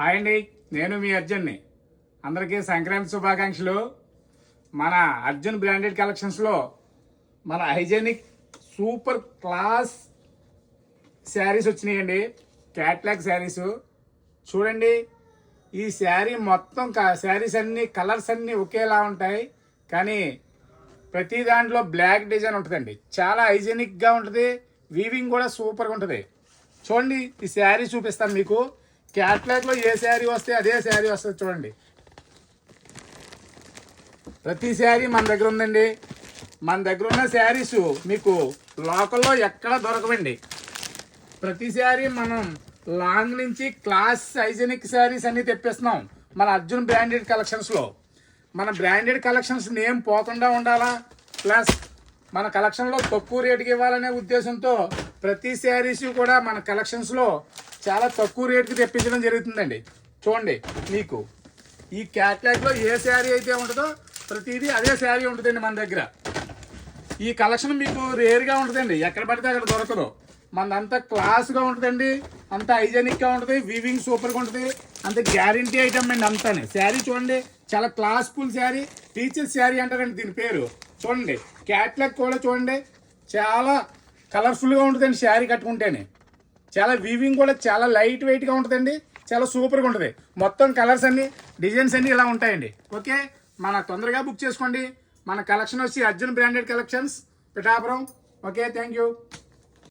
Hi అండి, నేను మీ అర్జున్ని. అందరికీ సంక్రాంతి శుభాకాంక్షలు. మన అర్జున్ బ్రాండెడ్ కలెక్షన్స్లో మన హైజెనిక్ సూపర్ క్లాస్ శారీస్ వచ్చినాయండి. క్యాట్లాగ్ శారీస్ చూడండి. ఈ శారీ మొత్తం శారీస్ అన్ని కలర్స్ అన్నీ ఒకేలా ఉంటాయి, కానీ ప్రతి దాంట్లో బ్లాక్ డిజైన్ ఉంటుందండి. చాలా హైజెనిక్గా ఉంటుంది, వీవింగ్ కూడా సూపర్గా ఉంటుంది. చూడండి, ఈ శారీ చూపిస్తాను మీకు. క్యాట్లాగ్లో ఏ శారీ వస్తే అదే శారీ వస్తుంది. చూడండి, ప్రతి శారీ మన దగ్గర ఉందండి. మన దగ్గర ఉన్న శారీస్ మీకు లోకల్లో ఎక్కడ దొరకవండి. ప్రతి శారీ మనం లాంగ్ నుంచి క్లాస్ హైజెనిక్ శారీస్ అన్ని తెప్పిస్తున్నాం మన అర్జున్ బ్రాండెడ్ కలెక్షన్స్లో. మన బ్రాండెడ్ కలెక్షన్స్ నేమ్ పోకుండా ఉండాలా, ప్లస్ మన కలెక్షన్లో తక్కువ రేటుకి ఇవ్వాలనే ఉద్దేశంతో ప్రతి శారీస్ కూడా మన కలెక్షన్స్లో చాలా తక్కువ రేటుకి తెప్పించడం జరుగుతుందండి. చూడండి, మీకు ఈ క్యాట్లాగ్లో ఏ శారీ అయితే ఉంటుందో ప్రతిదీ అదే శారీ ఉంటుందండి మన దగ్గర. ఈ కలెక్షన్ మీకు రేర్గా ఉంటుందండి, ఎక్కడ పడితే అక్కడ దొరకదు. మనదంతా క్లాస్గా ఉంటుందండి, అంత హైజెనిక్గా ఉంటుంది, వీవింగ్ సూపర్గా ఉంటుంది, అంత గ్యారంటీ ఐటమ్ అండి. అంతానే శారీ చూడండి, చాలా క్లాస్ఫుల్ శారీ, టీచర్ శారీ అంటారండి దీని పేరు. చూడండి, క్యాట్లాగ్ కూడా చూడండి, చాలా కలర్ఫుల్గా ఉంటుందండి. శారీ కట్టుకుంటేనే చాలా వీవింగ్ కూడా చాలా లైట్ వెయిట్గా ఉంటుందండి, చాలా సూపర్గా ఉంటుంది. మొత్తం కలర్స్ అన్ని డిజైన్స్ అన్ని ఇలా ఉంటాయండి. ఓకే, మన తొందరగా బుక్ చేసుకోండి. మన కలెక్షన్ వచ్చి Arjun branded collections, Pithapuram. Okay, thank you.